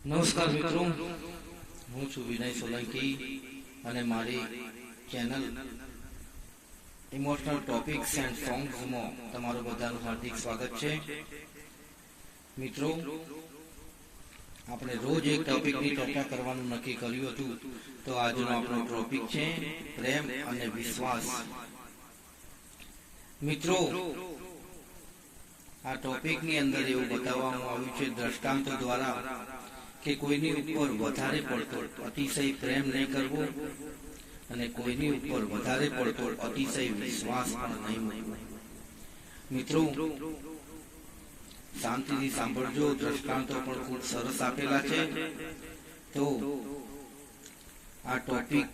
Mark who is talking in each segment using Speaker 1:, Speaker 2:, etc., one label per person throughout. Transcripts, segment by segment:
Speaker 1: નમસ્કાર મિત્રો, હું છું વિનય સોલંકી અને મારી ચેનલ ઇમોશનલ ટોપિક્સ એન્ડ સોંગ્સમાં તમારું બધાનું હાર્દિક સ્વાગત છે. મિત્રો, આપણે રોજ એક ટોપિકની ચર્ચા કરવાનું નક્કી કર્યું હતું, તો આજનો આપણો ટોપિક છે પ્રેમ અને વિશ્વાસ. મિત્રો, આ ટોપિકની અંદર એવું બતાવવામાં આવ્યું છે દ્રષ્ટાંતો દ્વારા કે કોઈની ઉપર વધારે પડતો અતિશય પ્રેમ નહીં કરવો અને કોઈની ઉપર વધારે પડતો અતિશય વિશ્વાસ પણ નહીં મૂકવો. મિત્રો, શાંતિથી સાંભળજો, દ્રષ્ટાંતો પણ ખૂબ સરસ આપેલા છે. તો આ ટોપિક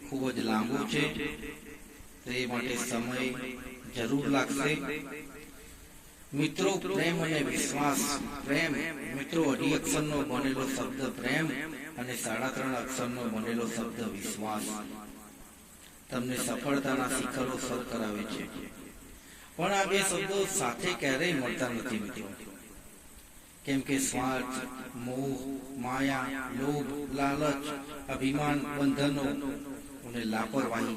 Speaker 1: ખૂબ જ લાંબો છે, તો એ માટે સમય જરૂર લાગશે. મિત્રો, પ્રેમ અને વિશ્વાસ. પ્રેમ મિત્રો 2 અક્ષરનો બનેલો શબ્દ પ્રેમ અને 3.5 અક્ષરનો બનેલો શબ્દ વિશ્વાસ તમને સફળતાના શિખરો સર કરાવે છે. પણ આ બે શબ્દો સાથે ક્યારેય મળતા નથી મિત્રો, કેમ કે સ્વાર્થ, મોહ, માયા, લોભ, લાલચ, અભિમાન, બંધનો અને લાપરવાહી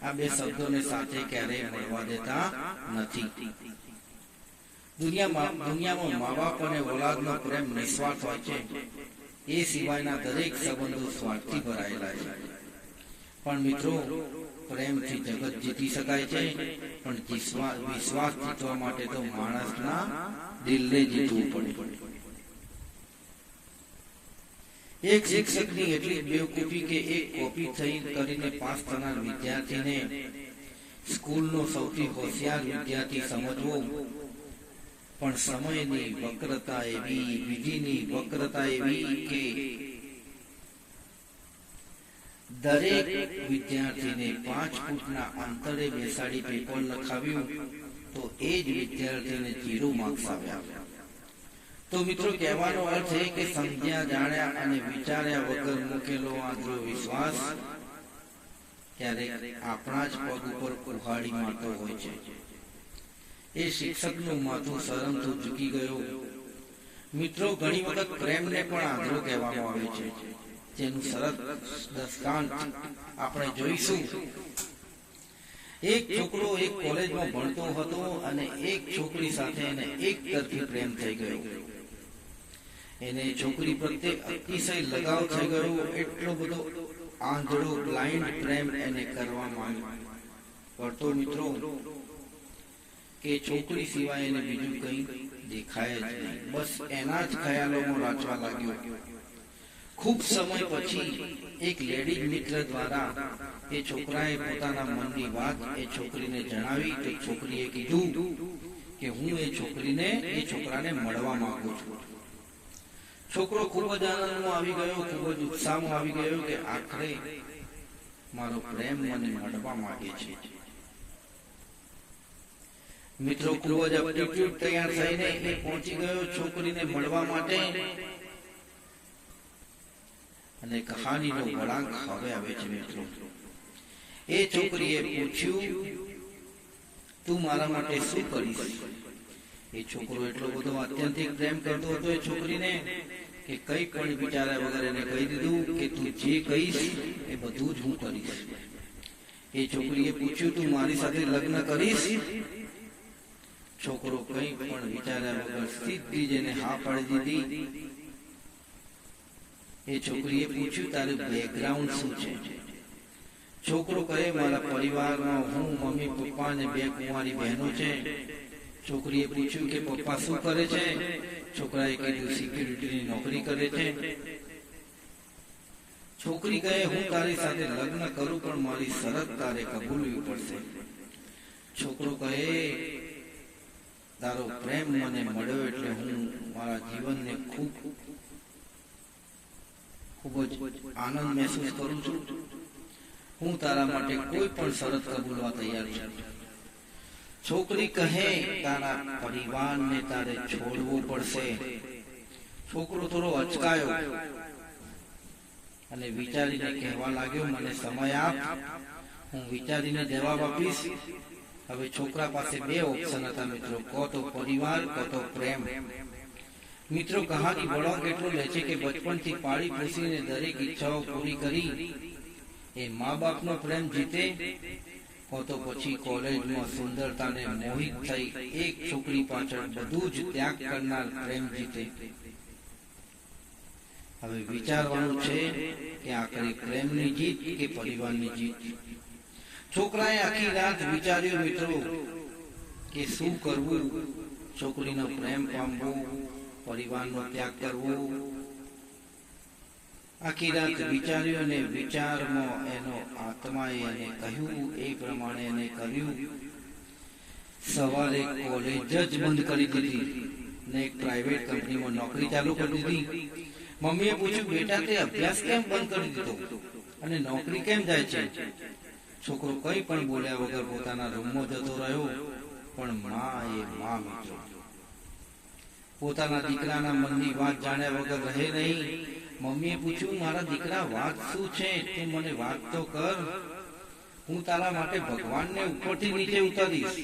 Speaker 1: આ બે શબ્દોને સાથે ક્યારેય મળવા દેતા નથી. દુનિયામાં મા બાપ અને ઓલાદનો પ્રેમ નિસ્વાર્થ હોય છે, એ સિવાયના દરેક સંબંધો સ્વાર્થથી ભરાયેલા છે. પણ મિત્રો, પ્રેમથી જગત જીતી શકાય છે, પણ વિશ્વાસ જીતવા માટે તો માણસના દિલને જીતવું પડે. એક શિક્ષકની એટલી બેવકૂફી કે એક કોપી કરીને પાસ થનાર વિદ્યાર્થીને સ્કૂલનો સૌથી હોશિયાર વિદ્યાર્થી સમજવો, પણ સમયની વક્રતા એવી, વિધિની વક્રતા એવી કે દરેક વિદ્યાર્થીને 5 ફૂટના અંતરે બેસાડી પેપર લખાવ્યું, તો એ જ વિદ્યાર્થીને 0 માર્ક્સ આવ્યા. તો મિત્રો, કહેવાનો અર્થ એ કે સમજ્યા, જાણ્યા અને વિચાર્યા વગર મૂકેલો આ વિશ્વાસ ક્યારેક આપણા જ પગ ઉપર કુહાડી મારતો હોય છે. એ શિક્ષકનું માથું શરમથી ઝૂકી ગયું. મિત્રો, ઘણી વખત પ્રેમને પણ આંધળો કહેવામાં આવે છે, જેનું સરસ દ્રષ્ટાંત આપણે જોઈશું. એક છોકરો એક કોલેજમાં ભણતો હતો અને એક છોકરી સાથે એને એક તરફી પ્રેમ થઈ ગયો. એને છોકરી પ્રત્યે અતિશય લગાવ થઈ ગયો. એટલો બધો આંધળો બ્લાઇન્ડ પ્રેમ એને કરવામાં કરતો મિત્રો કે છોકરી સિવાય એને બીજું કંઈ દેખાય જ નહીં. બસ એના જ ખ્યાલોમાં રાચવા લાગ્યો. ખૂબ સમય પછી એક લેડીઝ મિત્ર દ્વારા એ છોકરાએ પોતાના મનની વાત એ છોકરીને જણાવી, તો છોકરીએ કીધું કે હું એ છોકરાને મળવા માંગુ છું. છોકરો ખૂબ જ આનંદમાં આવી ગયો, ખૂબ જ ઉત્સાહમાં આવી ગયો કે આખરે મારો પ્રેમ મને મળવા માંગે છે. મિત્રો, ખૂબ જ એપ્ટિટ્યુડ તૈયાર થઈને એ પહોંચી ગયો છોકરીને મળવા માટે. અને કહાનીનો વળાંક હવે આવે છે મિત્રો. એ છોકરીએ પૂછ્યું, તું મારા માટે શું કરીશ? એ છોકરો એટલો બધો અત્યંતિક પ્રેમ કરતો હતો એ છોકરીને કે કંઈ પણ વિચાર્યા વગર એને કહી દીધું કે તું જે કહીશ એ બધું જ હું કરીશ. એ છોકરીએ પૂછ્યું, તું મારી સાથે લગ્ન કરીશ? છોકરો કંઈ પણ વિચાર્યા વગર સીધી જેને હા પાડી દીધી. એ છોકરીએ પૂછ્યું, તારું બેકગ્રાઉન્ડ શું છે? છોકરો કહે, મારા પરિવારમાં હું, મમ્મી, પપ્પા અને 2 કુંવારી બહેનો છે. છોકરીએ પૂછ્યું કે પપ્પા શું કરે છે? છોકરાએ કીધું સિક્યુરિટીની નોકરી કરે છે. છોકરી કહે, હું તારી સાથે લગ્ન કરું, પણ મારી શરત તારે કબૂલવી પડશે. છોકરો કહે, તારો પ્રેમ મને મળ્યો એટલે હું મારા જીવનને ખૂબ જ આનંદ મહેસૂસ કરું છું. હું તારા માટે કોઈ પણ શરત કબૂલવા તૈયાર છું. છોકરી કહે, તારા પરિવારને તારે છોડવો પડશે. છોકરો થોડો અચકાયો અને વિચારીને કહેવા લાગ્યો, મને સમય આપ, હું વિચારીને જવાબ આપીશ. હવે છોકરા પાસે 2 ઓપ્શન હતા મિત્રો, કો તો પરિવાર, કો તો પ્રેમ. મિત્રો, કહાની બળવાન એટલો લે છે કે બચપનથી પાળી પોસીને દરેક ઈચ્છાઓ પૂરી કરી એ મા બાપનો પ્રેમ જીતે, તો પછી કોલેજમાં સુંદરતાને મોહિત થઈ એક છોકરી પાછળ બધું જ ત્યાગ કરનાર પ્રેમ જીતે. હવે વિચારવાનું છે કે આખરે પ્રેમની જીત કે પરિવારની જીત. છોકરાએ આખી રાત વિચાર્યું મિત્રો કે શું કરવું, છોકરીનો પ્રેમ પામવો, પરિવારનો ત્યાગ કરવો. આખી રાત વિચાર્યું અને વિચારમાં એનો આત્માએ એને કહ્યું એ પ્રમાણે એને કર્યું. સવારે કોલેજ જ બંધ કરી દીધી ને એક પ્રાઇવેટ કંપનીમાં નોકરી ચાલુ કરી દીધી. મમ્મીએ પૂછ્યું, બેટા તે અભ્યાસ કેમ બંધ કરી દીધો અને નોકરી કેમ જાય છે? છોકરો કંઈ પણ બોલ્યા વગર પોતાના રૂમમાં જતો રહ્યો. પણ માં એ માં મિત્રો, પોતાના દીકરાના મનની વાત જાણ્યા વગર રહે નહીં. મમ્મીએ પૂછ્યું, મારા દીકરા વાત શું છે, તું મને વાત તો કર. હું તારા માટે ભગવાનને ઉપરથી નીચે ઉતારીશ.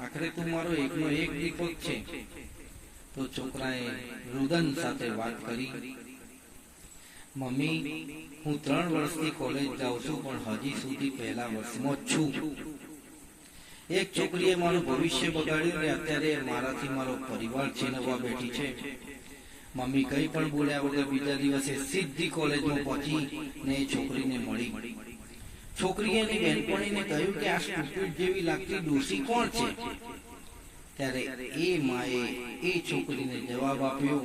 Speaker 1: આખરે તું મારો એકનો એક દીપક છે. તો છોકરાએ રુદન સાથે વાત કરી, મમ્મી હું 3 વર્ષથી કોલેજ જાઉં છું પણ હજી સુધી પહેલા વર્ષમાં જ છું. એક છોકરીએ મારું ભવિષ્ય બગાડ્યું ને અત્યારે મારાથી મારો પરિવાર છીનવવા બેઠી છે. મમ્મી કંઈ પણ બોલ્યા વગર બીજા દિવસે સીધી કોલેજમાં પહોંચી ને એ છોકરીને મળી. છોકરીએ એની બહેનપણીને કહ્યું કે આ સ્ટુપિડ જેવી લાગતી ડોશી કોણ છે? ત્યારે એ માએ એ છોકરીને જવાબ આપ્યો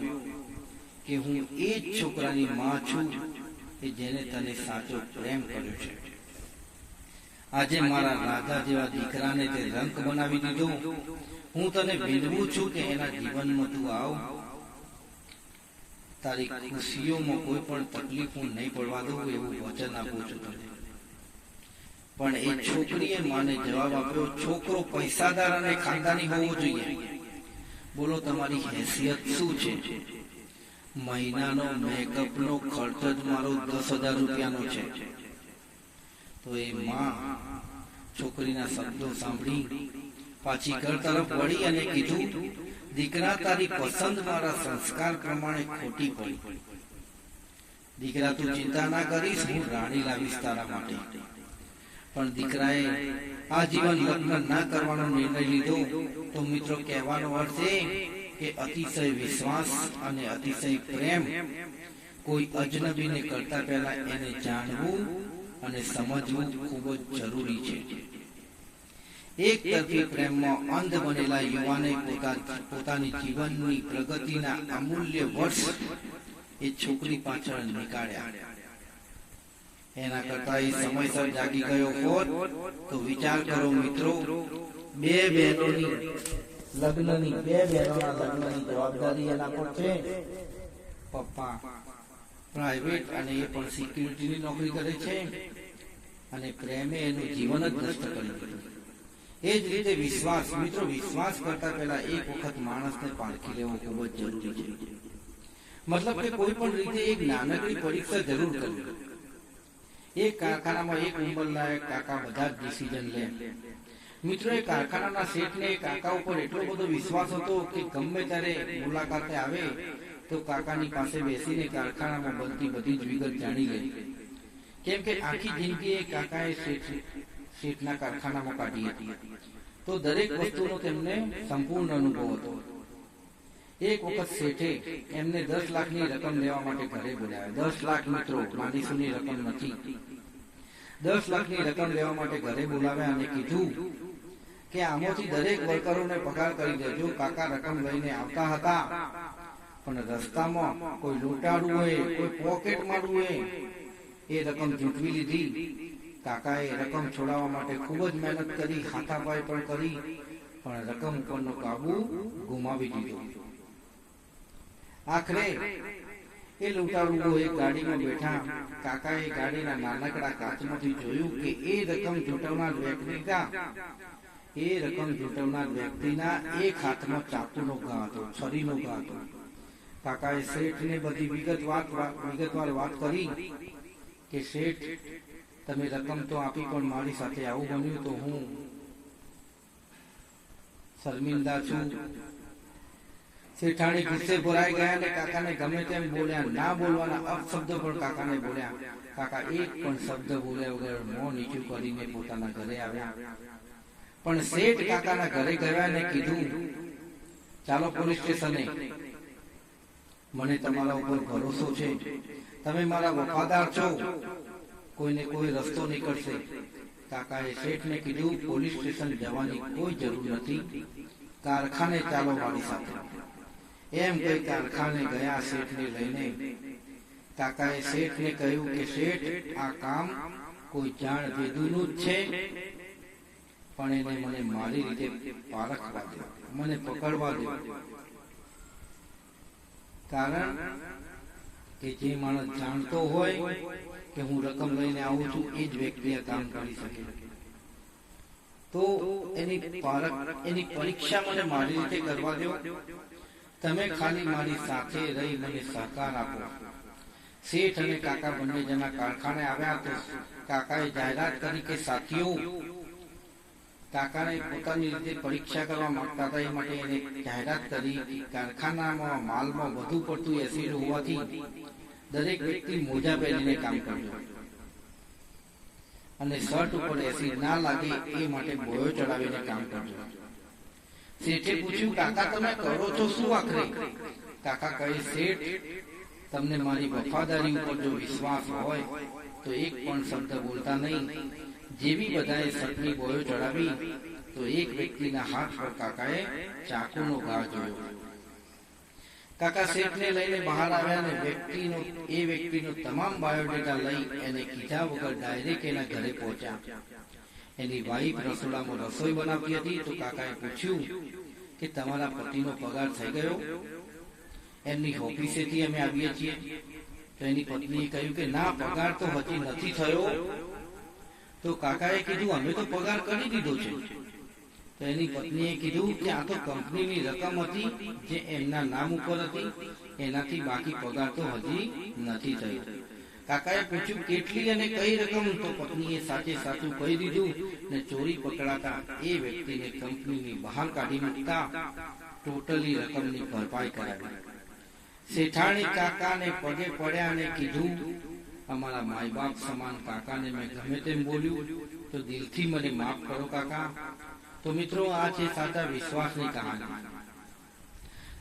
Speaker 1: કે હું એ જ છોકરાની માં છું કે જેને તને સાચો પ્રેમ કર્યો છે. આજે મારા રાજા જેવા દીકરાને તે રંક બનાવી દીધો. હું તને વિનવું છું કે એના જીવનમાં તું આવ. તારી ખુશીઓમાં કોઈ પણ તકલીફ હું નહીં પડવા દઉં એવું વચન આપું છું તને. પણ એ છોકરીએ માને જવાબ આપ્યો, છોકરો પૈસાદાર અને ખાનદાની હોવો જોઈએ. બોલો તમારી હેસિયત શું છે? મહિનાનો મેકઅપનો ખર્ચ જ મારો 10,000 રૂપિયાનો છે. તો એ માં છોકરીના શબ્દો સાંભળી પાછી ઘર તરફ વળી અને કીધું, દીકરા તારી પસંદ મારા સંસ્કાર પ્રમાણે ખોટી પડી. દીકરા તું ચિંતા ના કરીશ, હું રાણી લાવીશ તારા માટે. પણ દીકરાએ આજીવન લગ્ન ના કરવાનો નિર્ણય લીધો. તો મિત્રો, કહેવાનો અર્થ એ કે અતિશય વિશ્વાસ અને અતિશય પ્રેમ કોઈ અજનબીને કરતા પહેલા એને જાણવું અને સમજવું ખૂબ જ જરૂરી છે. એક તરફી પ્રેમમાં અંધ બનેલા યુવાને પોતાની જીવનની પ્રગતિના અમૂલ્ય વર્ષ એ છોકરી પાછળ નીકાળ્યા. એના કરતા એ સમયસર જાગી ગયો હોત તો વિચાર કરો મિત્રો, બે બહેનોના લગ્નની જવાબદારી એના પર છે. પપ્પા પ્રાઇવેટ અને એ પણ સિક્યુરિટીની નોકરી કરે છે અને પ્રેમે એનું જીવન જ નષ્ટ કરી દીધું. એ જ રીતે વિશ્વાસ. મિત્રો, વિશ્વાસ કરતા પહેલા એક વખત માણસને પારખી લેવો ખૂબ જ જરૂરી છે. મતલબ કે કોઈ પણ રીતે એક નાનકડી પરીક્ષા જરૂર કરવી. એક કારખાનામાં એક ઉંમરલાયક કાકા બધા જ ડિસિઝન લે. મિત્રો, એ કારખાનાના શેઠને એ કાકા ઉપર એટલો બધો વિશ્વાસ હતો કે ગમે ત્યારે મુલાકાતે આવે તો કાકાની પાસે બેસીને કારખાનામાં બનતી બધી જ વિગત જાણી લે. કેમ કે આખી જિંદગી એ કાકાએ શેઠના કારખાનામાં કાઢી હતી. તો દરેક વસ્તુનો તેમને સંપૂર્ણ અનુભવ હતો. એક વખત શેઠે એમને 10 લાખની રકમ લેવા માટે ઘરે બોલાવ્યા. 10 લાખ મિત્રો, નાની સૂની રકમ નથી. 10 લાખની રકમ લેવા માટે ઘરે બોલાવ્યા અને કીધું કે આમાંથી દરેક વર્કરોને પગાર કરી દેજો. કાકા રકમ લઈને આવતા હતા પણ રસ્તામાં કોઈ લૂંટાડું હોય, કોઈ પોકેટ મારવું હોય, એ રકમ ઝૂંટવી લીધી. કાકાએ રકમ છોડાવવા માટે ખૂબ જ મહેનત કરી, હાથાપાઈ પણ કરી, પણ રકમ ઉપરનો કાબુ ગુમાવી દીધો. આખરે એ લૂંટારુઓ એક ગાડીમાં બેઠા. કાકાએ ગાડીના નાનકડા કાચમાંથી જોયું કે એ રકમ ઝૂંટવનાર વ્યક્તિના એક હાથમાં ચાકુનો ઘા હતો, છરીનો ઘા હતો. કાકાએ શેઠને બધી વિગતવાર વાત કરી કે શેઠ, તમે રકમ તો આપી પણ મારી સાથે આવું બન્યું તો હું શર્મિંદા છું. શેઠાણી ગુસ્સે ભરાઈ ગયા ને કાકાને ગમે તેમ બોલ્યા, ના બોલવાના અપશબ્દો પણ કાકાને બોલ્યા. કાકા એક પણ શબ્દ બોલ્યા વગર મોં નીચું કરીને પોતાના ઘરે આવ્યા. પણ શેઠ કાકાના ઘરે ગયા ને કીધું, ચાલો પોલીસ સ્ટેશને, મને તમારા ઉપર ભરોસો છે, તમે મારા વફાદાર છો, કોઈને કોઈ રસ્તો નીકળશે. કાકાએ શેઠને કીધું, પોલીસ સ્ટેશન જવાની કોઈ જરૂર નથી, કારખાને ચાલો મારી સાથે. એમ કઈ કારખાને ગયા શેઠને લઈને. કાકાએ શેઠને કહ્યું કે શેઠ, આ કામ કોઈ જાણ વેદુનું જ છે, પણ એને મને મારી રીતે પારખવા દો, મને પકડવા દો. કારણ કે જે માણસ જાણતો હોય કે હું રકમ લઈને આવું છું એ જ વ્યક્તિ આ કામ કરી શકે. તો એની પરીક્ષા મને મારી રીતે કરવા દો, તમે ખાલી મારી સાથે રહી મને સહકાર આપો. શેઠ અને કાકા બંને જણા કારખાને આવ્યા તો કાકાએ જાહેરાત કરી કે સાથીઓ, કાકાને પોતાની રીતે પરીક્ષા કરવા માંગતા હતા, એ માટે એને જાહેરાત કરી. કારખાનામાં માલમાં વધુ પડતું એસિડ હોવાથી દરેક વ્યક્તિ મોજા પહેરીને કામ કરજો અને શર્ટ ઉપર એસિડ ના લાગે એ માટે બોયો ચડાવીને કામ કરજો. શેઠે પૂછ્યું, કાકા તમે કરો છો શું આખરે? કાકા કહે, શેઠ, તમને મારી વફાદારી ઉપર જો વિશ્વાસ હોય તો એક પણ શબ્દ બોલતા નહીં. જેવી બધાએ શર્ટની બોયો ચડાવી તો એક વ્યક્તિના હાથ પર કાકાએ ચાકુનો ઘા જોયો. કાકા શેઠને લઈને બહાર આવ્યા અને એ વ્યક્તિનો તમામ બાયોડેટા લઈ એને કીધા વગર ડાયરેક્ટ એના ઘરે પહોંચ્યા. એની વાઈફ રસોડામાં રસોઈ બનાવતી હતી તો કાકાએ પૂછ્યું કે તમારા પતિનો પગાર થઈ ગયો? એમની ઓફિસેથી અમે આવીએ છીએ. તો એની પત્નીએ કહ્યું કે ના, પગાર તો હજી નથી થયો. તો કાકાએ કીધું, અમે તો પગાર કરી દીધો છે. તો એની પત્નીએ કીધું કે આ તો કંપનીની રકમ હતી જે એમના નામ ઉપર હતી, એનાથી બાકી પગાર તો હજી નથી થયો. કાકાએ પૂછ્યું, કેટલી અને કઈ રકમ? તો પત્નીએ સાચે સાચું કહી દીધું ને ચોરી પકડાતા એ વ્યક્તિને કંપનીની બહાર કાઢી મૂકતા ટોટલી રકમની ભરપાઈ કરાવી. શેઠાણી કાકાને પગે પડ્યા અને કીધું, અમારા માય બાપ સમાન કાકાને મેં ગમે તેમ બોલ્યું તો દિલથી મને માફ કરો કાકા. તો મિત્રો, આ છે સાચા વિશ્વાસની કહાની.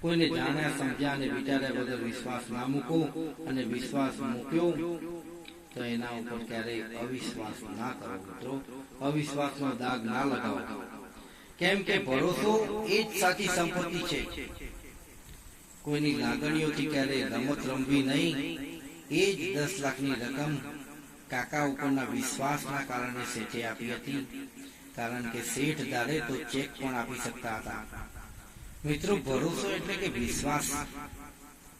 Speaker 1: કોઈને જાણ્યા સમજ્યા અને વિચાર્યા વગર વિશ્વાસ ના મૂકો, અને વિશ્વાસ મૂક્યો તો એના ઉપર ક્યારેય અવિશ્વાસ ના કરો મિત્રો. અવિશ્વાસનો દાગ ના લગાવો, કેમ કે ભરોસો એ જ સાચી સંપત્તિ છે. કોઈની લાગણીઓથી ક્યારેય રમત રમવી નહીં. એ જ 10 લાખની રકમ કાકા ઉપરના વિશ્વાસના કારણે શેઠે આપી હતી. કારણ કે શેઠ ધારે તો ચેક પણ આપી શકતા હતા. મિત્રો, ભરોસો એટલે કે વિશ્વાસ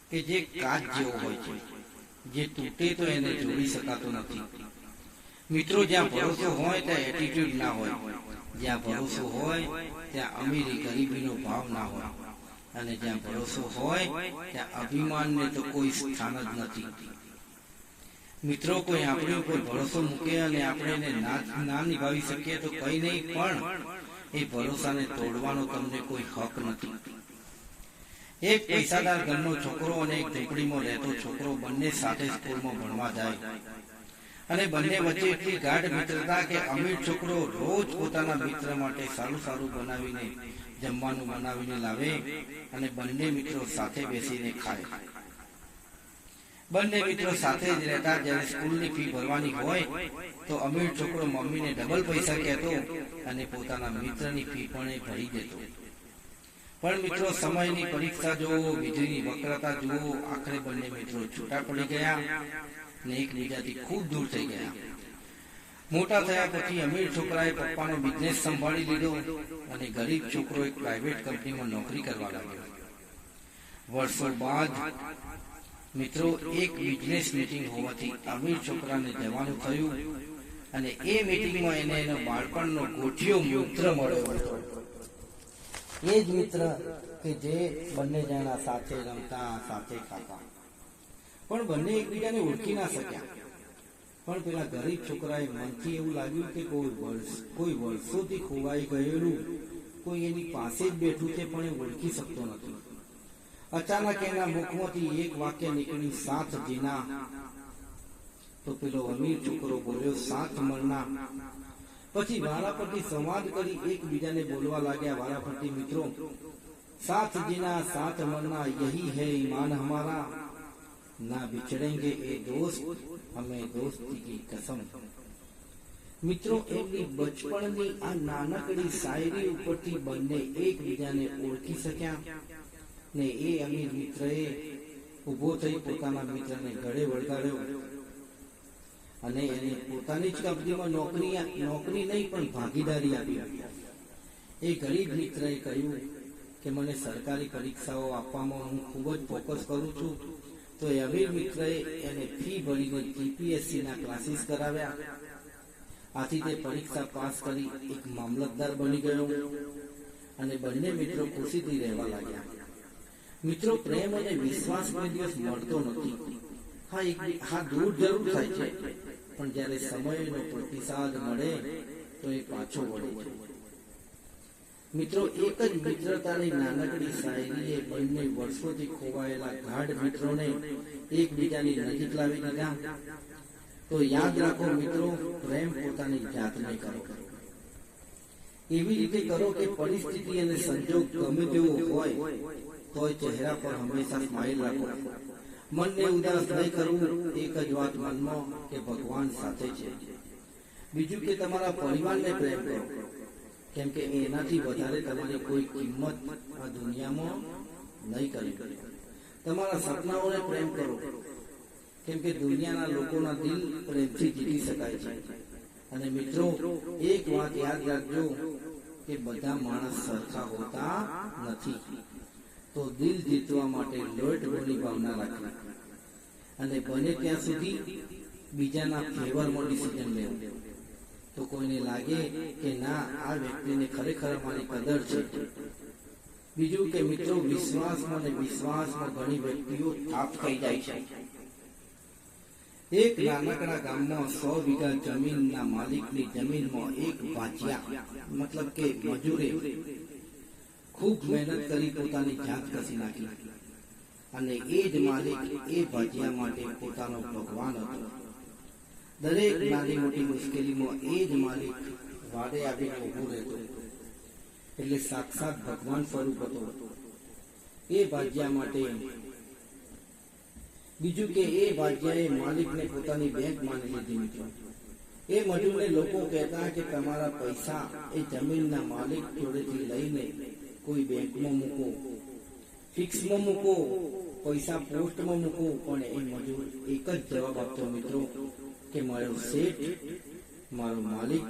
Speaker 1: કે જે કાચ જેવો હોય છે, જે તૂટે તો એને જોડી શકાતો નથી. મિત્રો, જ્યાં ભરોસો હોય ત્યાં એટીટ્યુડ ના હોય. જ્યાં ભરોસો હોય ત્યાં અમીરી ગરીબીનો ભાવ ના હોય. અને જ્યાં ભરોસો હોય ત્યાં અભિમાનને તો કોઈ સ્થાન જ નથી. મિત્રો, કોઈ આપણી ઉપર ભરોસો મૂકે અને આપણે એને ના નિભાવી શકીએ તો કઈ નહીં, પણ એ ભરોસાને તોડવાનો તમને કોઈ હક નથી. એક પૈસાદાર ઘરનો છોકરો અને એક ઝૂંપડીમાં રહેતો છોકરો બંને સાથે સ્કૂલમાં ભણવા જાય અને બંને વચ્ચે એટલી ગાઢ મિત્રતા કે અમીર છોકરો રોજ પોતાના મિત્ર માટે સારું સારું બનાવીને જમવાનું બનાવીને લાવે અને બંને મિત્રો સાથે બેસીને ખાય. બંને મિત્રો સાથે જ રહેતા. જ્યારે સ્કૂલની ફી ભરવાની હોય તો અમીર છોકરો મમ્મીને ડબલ પૈસા કહેતો અને પોતાના મિત્રની ફી પણ એ ભરી દેતો. પણ મિત્રો, સમયની પરીક્ષા જુઓ, વીજળીની વક્રતા જુઓ, આખરે બંને મિત્રો છૂટા પડી ગયા અને એકબીજાથી ખૂબ દૂર થઈ ગયા. મોટા થયા પછી અમીર છોકરાએ પપ્પાનો બિઝનેસ સંભાળી લીધો અને ગરીબ છોકરો એક પ્રાઇવેટ કંપનીમાં નોકરી કરવા લાગ્યો. વર્ષો બાદ મિત્રો, એક બિઝનેસ મીટિંગ હોવાથી અમીર છોકરાને જવાનું થયું અને એ મીટિંગમાં એને એનો બાળપણનો ગોઠિયો મિત્ર મળ્યો હતો. એ જ મિત્ર કે જે બંને જણા સાથે રમતા, સાથે ખાતા, પણ બંને એકબીજાને ઓળખી ના શક્યા. પણ પેલા ગરીબ છોકરાએ મનથી એવું લાગ્યું કે કોઈ વર્ષોથી ખોવાઈ ગયેલું કોઈ એની પાસે જ બેઠું છે પણ એ ઓળખી શકતો નથી. અચાનક એના મુખમાંથી એક વાક્ય નીકળ્યું, 7 જીના. તો પેલો અમીર છોકરો બોલ્યો, 7 મણના. પછી વારાફરતી સંવાદ કરી એકબીજાને બોલવા લાગ્યા, વારાફરતી મિત્રો, 7 જીના 7 મણના, યહી હૈ ઈમાન હમારા, ના બિછડેંગે એ દોસ્ત, હમે દોસ્તી કી કસમ. મિત્રો, એમની બચપણની આ નાનકડી શાયરી ઉપરથી બંને એકબીજાને ઓળખી શક્યા ને એ અમીર મિત્રએ ઉભો થઈ પોતાના મિત્રને ગળે વળગાડ્યો અને એને પોતાની જ કંપનીમાં નોકરી નહીં પણ ભાગીદારી આપી. એ ગરીબ મિત્રએ કહ્યું કે મને સરકારી પરીક્ષાઓ આપવામાં હું ખૂબ જ ફોકસ કરું છું. તો એ અમીર મિત્રએ એને ફી ભરીને જીપીએસસી ના ક્લાસીસ કરાવ્યા. આથી તે પરીક્ષા પાસ કરી એક મામલતદાર બની ગયો અને બંને મિત્રો ખુશીથી રહેવા લાગ્યા. મિત્રો, પ્રેમ અને વિશ્વાસ કોઈ દિવસ મળતો નથી. હા, દૂર જરૂર થાય છે, પણ જ્યારે સમયનો પ્રતિસાદ મળે તો એ પાછો વળે છે. મિત્રો, એક જ મિત્રતાની નાનકડી શાયરીએ બંને વર્ષોથી ખોવાયેલા ગાઢ મિત્રોને એકબીજાની નજીક લાવી દીધા. તો યાદ રાખો મિત્રો, પ્રેમ પોતાની જાતને કરો. એવી રીતે કરો કે પરિસ્થિતિ અને સંજોગ ગમે તેવો હોય તોય ચહેરા પર હંમેશા સ્માઇલ રાખો. મનને ઉદાસ નહીં કરવું. એક જ વાત મનમાં કે ભગવાન સાથે છે. બીજું કે તમારા પરિવારને પ્રેમ કરો, કેમ કે એનાથી વધારે તમારી કોઈ કિંમત આ દુનિયામાં નહીં કરી. તમારા સપનાઓને પ્રેમ કરો, કેમ કે દુનિયાના લોકોના દિલ પ્રેમથી જીતી શકાય છે. અને મિત્રો, એક વાત યાદ રાખજો કે બધા માણસ સરખા હોતા નથી. તો દિલ જીતવા માટે લોહીની ભાવના રાખવી અને બને ત્યાં સુધી બીજાના ફેવરમાં ડિસિઝન લેવું. તો કોઈને લાગે કે ના, આ વ્યક્તિને ખરેખર મારી કદર છે. બીજું કે મિત્રો, વિશ્વાસમાં ઘણી વ્યક્તિઓ થાપ થઈ જાય છે. એક નાનકડા ગામમાં 100 વીઘા જમીનના માલિકની જમીનમાં એક ભાજિયા મતલબ કે મજૂરે ખૂબ મહેનત કરી પોતાની જાત કસી નાખી અને એ જ માલિક એ ભાજિયા માટે પોતાનો ભગવાન હતો. દરેક નાની મોટી મુશ્કેલીમાં એ જ માલિક વાડે આવીને ઊભો રહેતો, એટલે સાક્ષાત ભગવાન સ્વરૂપ હતો એ ભાજિયા માટે. બીજું કે એ ભાજિયાએ માલિકને પોતાની બેંક માની લીધી. મિત્રો, એ મજૂરને લોકો કહેતા કે તમારા પૈસા એ જમીનના માલિક જોડેથી લઈને કોઈ બેંકમાં મૂકો, ફિક્સમાં મૂકો, પૈસા પોસ્ટમાં મૂકો. પણ એ મજૂર એક જ જવાબ આપતો મિત્રો કે મારો શેઠ, મારો માલિક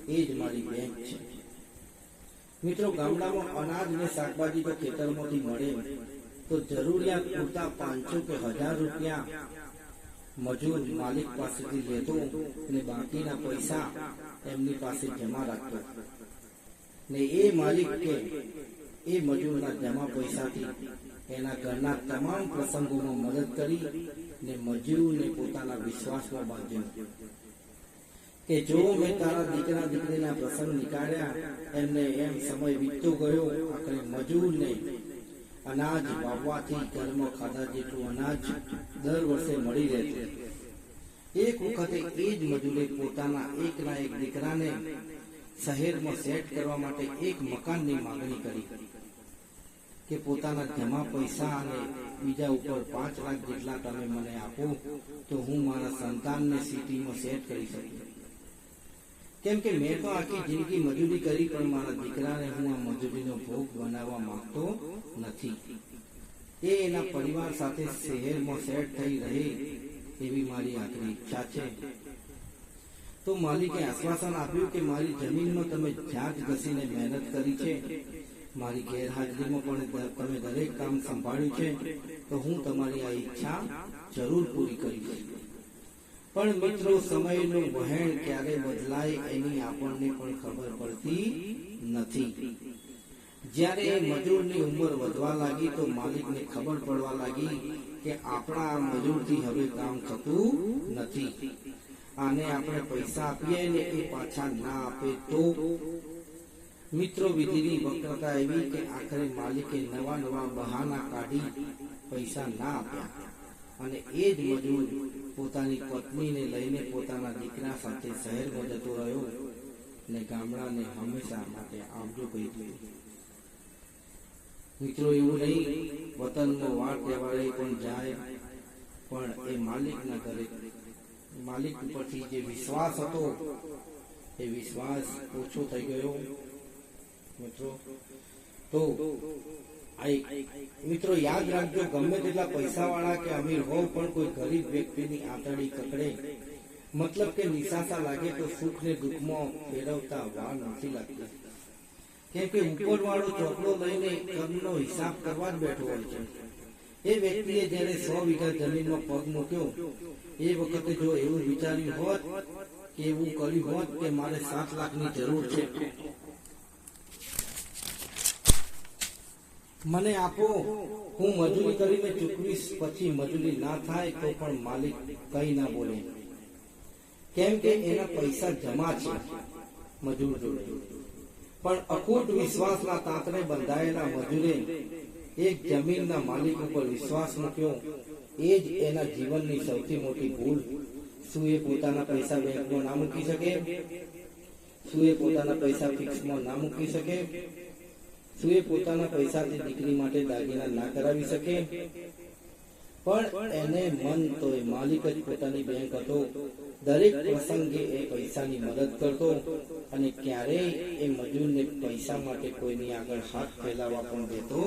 Speaker 1: એ જ મારી બેંક છે. મિત્રો, ગામડામાં અનાજ ને શાકભાજી તો ખેતરમાંથી મળે, તો જરૂરિયાત પૂરતા 500 કે 1000 રૂપિયા મજૂર માલિક પાસેથી લેતો અને બાકીના પૈસા એમની પાસે જમા રાખતો ને એ માલિક કે એ મજૂરના જમા પૈસાથી એના ઘરના તમામ પ્રસંગોમાં મદદ કરી ને મજૂરને પોતાના વિશ્વાસમાં બાંધ્યો કે જો મેં તારા દીકરા દીકરીના પ્રસંગ નીકાળ્યા, એમને એમ સમય વીતતો ગયો, આખરે મજૂરને અનાજ વાવવાથી ઘરમાં ખાધા જેટલું અનાજ દર વર્ષે મળી રહેતું. એક વખતે એ જ મજૂરે પોતાના એકના એક દીકરાને શહેરમાં સેટ કરવા માટે એક મકાનની માંગણી કરી કે પોતાના જમા પૈસા અને બીજા ઉપર 5 લાખ જેટલા તમે મને આપો તો હું મારા સંતાનને સિટીમાં સેટ કરી શકું. કેમ કે મેં તો આખી જિંદગી મજૂરી કરી, પણ મારા દીકરાને હું આ મજૂરીનો ભોગ બનાવવા માંગતો નથી. એ એના પરિવાર સાથે શહેરમાં સેટ થઈ રહે એવી મારી આખરી ઈચ્છા છે. તો માલિકે આશ્વાસન આપ્યું કે મારી જમીનમાં તમે જાત ઘસીને મહેનત કરી છે, મારી ગેરહાજરીમાં પણ તમે દરેક કામ સંભાળ્યું છે, તો હું તમારી આ ઈચ્છા જરૂર પૂરી કરીશ. પણ મિત્રો, સમયનું વહેણ ક્યારે બદલાય એની આપણને પણ ખબર પડતી નથી. જ્યારે એ મજૂરની ઉંમર વધવા લાગી તો માલિકને ખબર પડવા લાગી કે આપણા આ મજૂરથી હવે કામ થતું નથી. આને આપણે પૈસા આપીએ ને એ પાછા ના આપે તો મિત્રો વિધિની વક્રતા એવી કે આખરે માલિકે નવા નવા બહાના કાઢી પૈસા ના આપ્યા અને એ જ મજૂર પોતાની પત્નીને લઈને પોતાના દીકરા સાથે શહેરમાં જતો રહ્યો ને ગામડાને હંમેશા માટે આવજો કહી દીધું. મિત્રો એવું નહીં, વતનનો વાર તહેવારે પણ જાય, પણ એ માલિકના ઘરે માલિક ઉપરથી જે વિશ્વાસ હતો એ વિશ્વાસ ઓછો થઈ ગયો. મિત્રો યાદ રાખજો, ગમે તેટલા પૈસા વાળા કે અમીર હોવ પણ કોઈ ગરીબ વ્યક્તિની આંતરડી કકડે, મતલબ કે નિશાસા લાગે તો સુખ ને દુઃખમાં ફેરવતા વાર નથી લાગતી. કેમ કે ઉપર વાળો ચોપડો લઈને કર્મનો હિસાબ કરવા જ બેઠો હોય છે. એ વ્યક્તિએ જયારે 100 વીઘા જમીનમાં પગ મૂક્યો એ વખતે જો એવું વિચાર્યું હોત કે એવું કર્યું હોત કે મારે 7 લાખની જરૂર છે, મને આપો, હું મજૂરી કરીને ચૂકવીશ, પછી મજૂરી ના થાય તો પણ માલિક કઈ ના બોલે, કેમ કે એના પૈસા જમા છે મજૂર જોડે. પણ અખૂટ વિશ્વાસના તાંતણે બંધાયેલા મજૂરે એક જમીનના માલિક ઉપર વિશ્વાસ મૂક્યો. એ જ એના જીવનની સૌથી મોટી ભૂલ. શું એ પોતાના પૈસા બેંકમાં ના મૂકી શકે? શું એ પોતાના પૈસા ફિક્સમાં ના મૂકી શકે? શું એ પોતાના પૈસાથી દીકરી માટે દાગીના ના કરાવી શકે? પણ એને મન તો એ માલિક જ પોતાની બેંક હતો. દરેક પ્રસંગે એ પૈસાની મદદ કરતો અને ક્યારેય એ મજૂરને પૈસા માટે કોઈની આગળ હાથ ફેલાવા પણ દેતો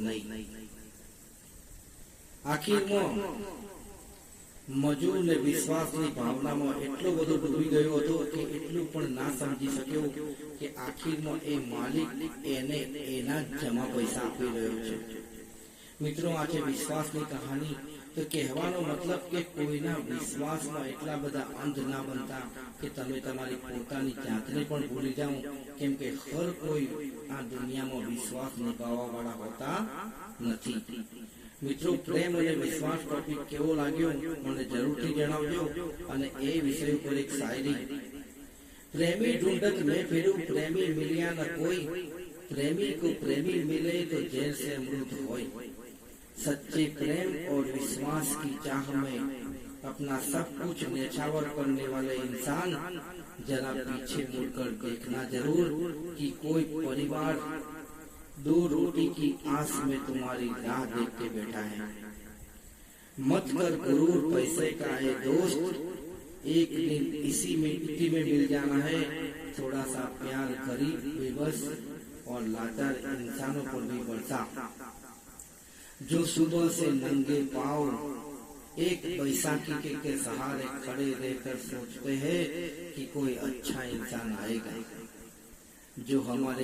Speaker 1: નહીં. આખીરમાં મજૂરને વિશ્વાસની ભાવનામાં એટલો બધો ડૂબી ગયો હતો કે એટલું પણ ના સમજી શક્યો કે આખીરમાં એ માલિક એને એના જમા પૈસા આપી રહ્યો છે. મિત્રો, આ છે વિશ્વાસની કહાની. તો કહેવાનો મતલબ કે કોઈના વિશ્વાસમાં એટલા બધા અંધ ના બનતા કે તમે તમારી પોતાની જાતને પણ ભૂલી જાઓ, કેમ કે હર કોઈ આ દુનિયામાં વિશ્વાસ નિભાવવા વાળા હોતા નથી. મિત્રો, પ્રેમ અને વિશ્વાસ ટોપિક કેવો લાગ્યો મને જરૂરથી જણાવજો. અને એ વિષય ઉપર એક શાયરી: પ્રેમી ढूंढत मैं फिरूं, प्रेमी मिलिया न कोई, प्रेमी को प्रेमी मिले तो जैर से अमृत होय, सच्चे प्रेम और विश्वास की चाह में अपना सब कुछ न्यौछावर करने वाले इंसान जरा पीछे मुड़कर देखना जरूर कि कोई परिवार 2 रोटी की आस में तुम्हारी राह देख के बैठा है. मत कर गुरूर पैसे का है दोस्त, एक दिन इसी मिट्टी में मिल जाना है. थोड़ा सा प्यार गरीब, बेबस और लाचार इंसानों पर भी बरसा, जो सुबह से नंगे पांव एक बैसाखी के सहारे खड़े रहकर सोचते हैं कि कोई अच्छा इंसान आएगा जो हमारे